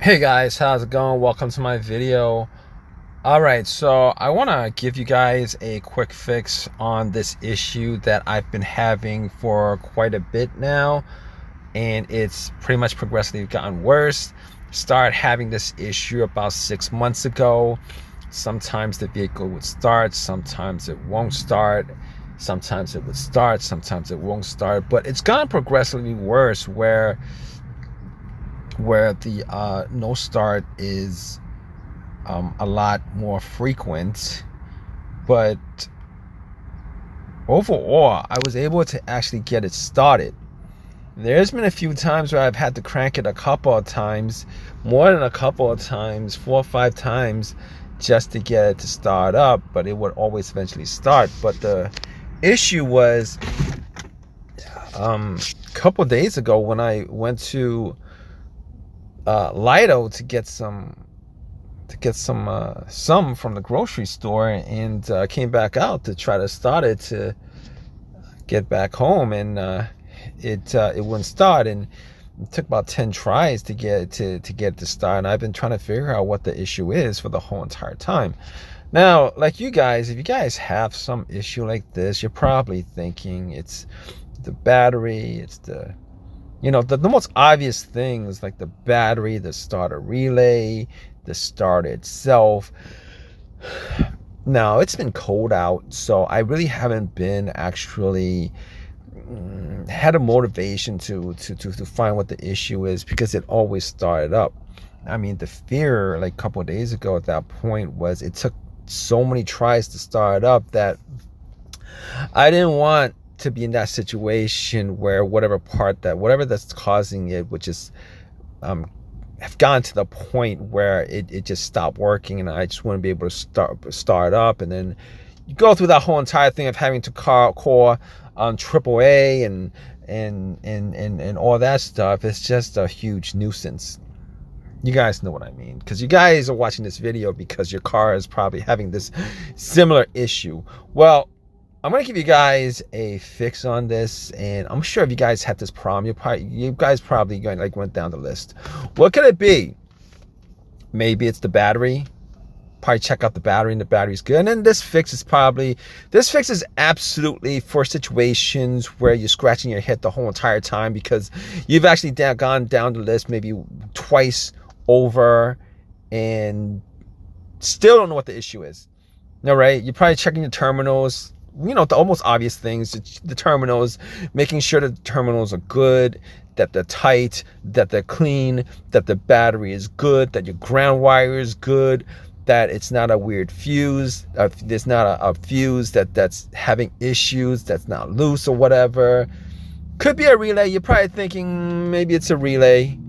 Hey guys, how's it going? Welcome to my video. Alright, so I want to give you guys a quick fix on this issue that I've been having for quite a bit now, and it's pretty much progressively gotten worse. Started having this issue about 6 months ago. Sometimes the vehicle would start, sometimes it won't start, sometimes it would start, sometimes it won't start, but it's gotten progressively worse where the no start is a lot more frequent. But overall, I was able to actually get it started. There's been a few times where I've had to crank it a couple of times, more than a couple of times, 4 or 5 times, just to get it to start up, but it would always eventually start. But the issue was a couple of days ago when I went to Lido to get some from the grocery store, and came back out to try to start it to get back home, and it wouldn't start, and it took about 10 tries to get it to start. And I've been trying to figure out what the issue is for the whole entire time. Now, like you guys, if you guys have some issue like this, you're probably thinking it's the battery, it's the most obvious things, like the battery, the starter relay, the starter itself. Now, it's been cold out, so I really haven't been actually had a motivation to find what the issue is, because it always started up. I mean, the fear like a couple of days ago at that point was it took so many tries to start up that I didn't want to be in that situation where whatever that's causing it would just have gone to the point where it just stopped working, and I just wouldn't be able to start up. And then you go through that whole entire thing of having to call AAA and all that stuff. It's just a huge nuisance. You guys know what I mean, because you guys are watching this video because your car is probably having this similar issue. Well, I'm gonna give you guys a fix on this, and I'm sure if you guys had this problem, you guys probably going like went down the list. What could it be? Maybe it's the battery. Probably check out the battery, and the battery's good. And then this fix is absolutely for situations where you're scratching your head the whole entire time because you've actually gone down the list maybe twice over and still don't know what the issue is. All right, you're probably checking your terminals. The almost obvious things, the terminals, making sure that the terminals are good, that they're tight, that they're clean, that the battery is good, that your ground wire is good, that it's not a weird fuse, there's not a fuse that's having issues, that's not loose or whatever. Could be a relay. You're probably thinking maybe it's a relay,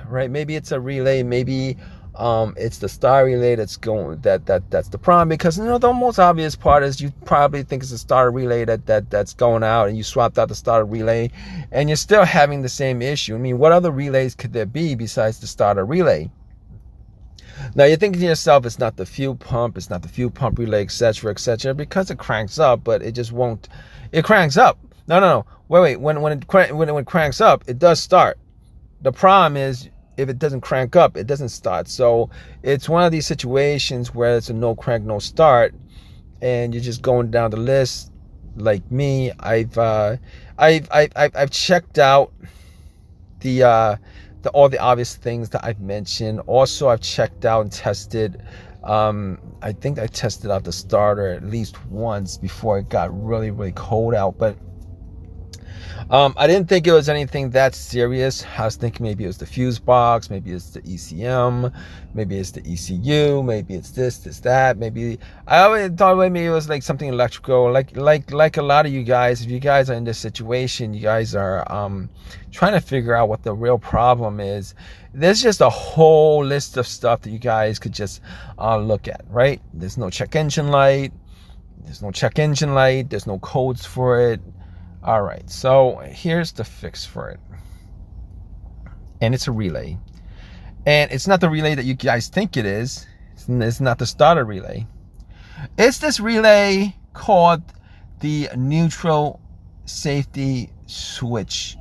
right? Maybe it's a relay. Maybe it's the star relay that's the problem, because the most obvious part is you probably think it's a starter relay that's going out, and you swapped out the starter relay and you're still having the same issue. I mean, what other relays could there be besides the starter relay? Now you're thinking to yourself, it's not the fuel pump relay, etc., because it cranks up, but it just won't. It cranks up. No. Wait. When it cranks up, it does start. The problem is, if it doesn't crank up, it doesn't start. So it's one of these situations where it's a no crank, no start, and you're just going down the list. Like me, I've checked out all the obvious things that I've mentioned. Also, I've checked out and tested. I think I tested out the starter at least once before it got really, really cold out, but I didn't think it was anything that serious. I was thinking maybe it was the fuse box, maybe it's the ECM, maybe it's the ECU, maybe it's this, that. Maybe I always thought maybe it was like something electrical. Like a lot of you guys, if you guys are in this situation, you guys are trying to figure out what the real problem is. There's just a whole list of stuff that you guys could just look at, right? There's no check engine light. There's no codes for it. All right, so here's the fix for it. And it's a relay. And it's not the relay that you guys think it is. It's not the starter relay. It's this relay called the neutral safety switch.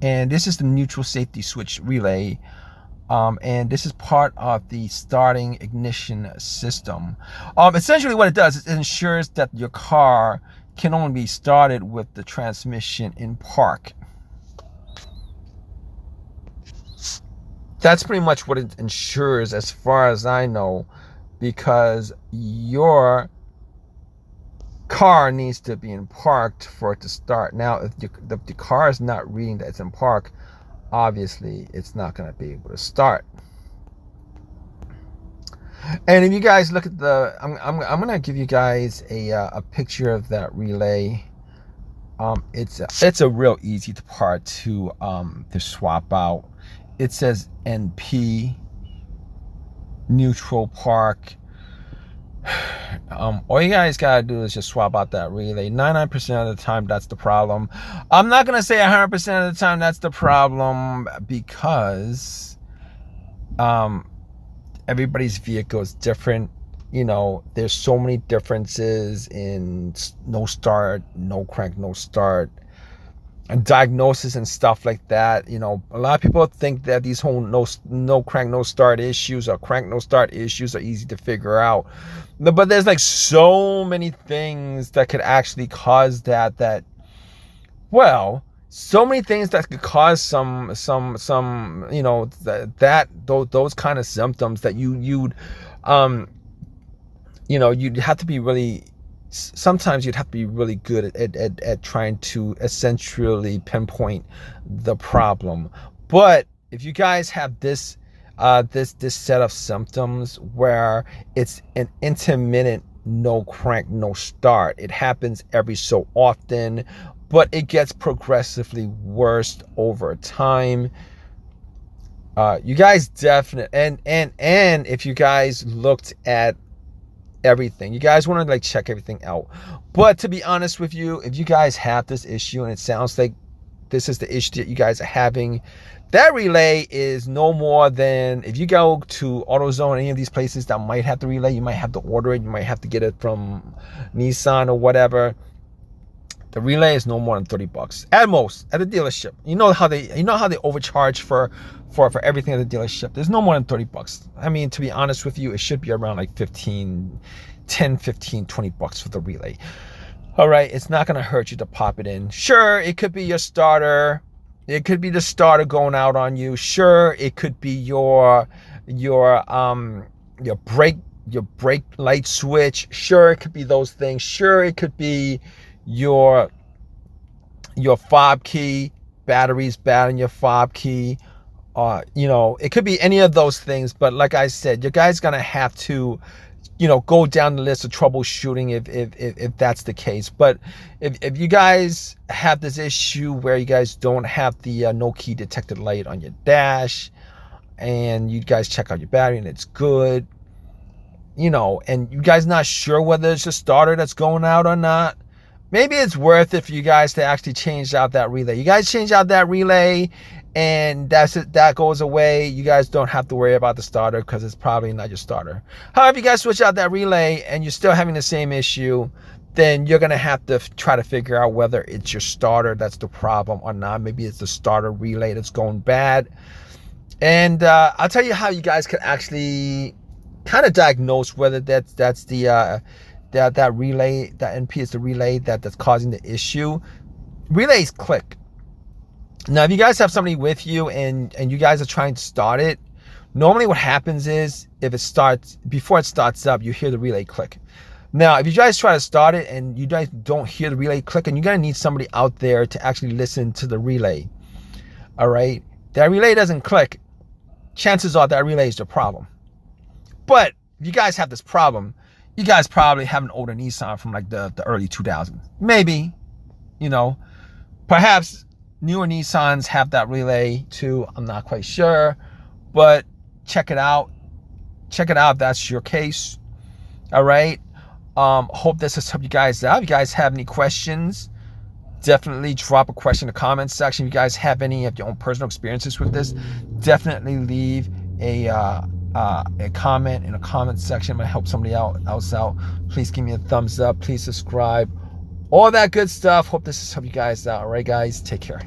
And this is the neutral safety switch relay. And this is part of the starting ignition system. Essentially what it does is it ensures that your car can only be started with the transmission in park. That's pretty much what it ensures as far as I know, because your car needs to be in parked for it to start. Now, if the car is not reading that it's in park, obviously it's not going to be able to start. And if you guys look at the, I'm going to give you guys a picture of that relay. It's a real easy part to swap out. It says NP, neutral park. All you guys gotta do is just swap out that relay. 99% of the time, that's the problem. I'm not gonna say 100% of the time that's the problem, because everybody's vehicle is different. You know, there's so many differences in no start, no crank, no start, and diagnosis and stuff like that. You know, a lot of people think that these whole no crank, no start issues or crank, no start issues are easy to figure out. But there's like so many things that could actually cause that, well, so many things that could cause some you know, those kind of symptoms that you'd you know, you'd have to be really, sometimes you'd have to be really good at trying to essentially pinpoint the problem. But if you guys have this this set of symptoms where it's an intermittent no crank, no start, it happens every so often, but it gets progressively worse over time. You guys definitely, and if you guys looked at everything, you guys want to like check everything out. But to be honest with you, if you guys have this issue and it sounds like this is the issue that you guys are having, that relay is no more than, if you go to AutoZone, any of these places that might have the relay, you might have to order it, you might have to get it from Nissan or whatever. The relay is no more than $30 at most at the dealership. You know how they overcharge for everything at the dealership. There's no more than $30. I mean, to be honest with you, it should be around like 10, 15, $20 for the relay. All right, it's not going to hurt you to pop it in. Sure, it could be your starter. It could be the starter going out on you. Sure, it could be your brake light switch. Sure, it could be those things. Sure, it could be your fob key, batteries bad in your fob key. You know, it could be any of those things. But like I said, you guys gonna have to, you know, go down the list of troubleshooting if that's the case. But if you guys have this issue where you guys don't have the no key detected light on your dash, and you guys check out your battery and it's good, you know, and you guys not sure whether it's a starter that's going out or not, maybe it's worth it for you guys to actually change out that relay. You guys change out that relay and that's it, that goes away. You guys don't have to worry about the starter because it's probably not your starter. However, if you guys switch out that relay and you're still having the same issue, then you're gonna have to try to figure out whether it's your starter that's the problem or not. Maybe it's the starter relay that's going bad. And I'll tell you how you guys can actually kind of diagnose whether that's the that relay, that NP is the relay that's causing the issue. Relays click. Now, if you guys have somebody with you and you guys are trying to start it, normally what happens is if it starts, before it starts up, you hear the relay click. Now, if you guys try to start it and you guys don't hear the relay click, and you're gonna need somebody out there to actually listen to the relay. All right, that relay doesn't click, chances are that relay is the problem. But if you guys have this problem, you guys probably have an older Nissan from like the early 2000s. Maybe, you know, perhaps newer Nissans have that relay too. I'm not quite sure, but check it out. Check it out if that's your case. All right. Hope this has helped you guys out. If you guys have any questions, definitely drop a question in the comments section. If you guys have any of your own personal experiences with this, definitely leave a comment in the comment section. It might help somebody else out. Please give me a thumbs up. Please subscribe. All that good stuff. Hope this has helped you guys out. All right, guys. Take care.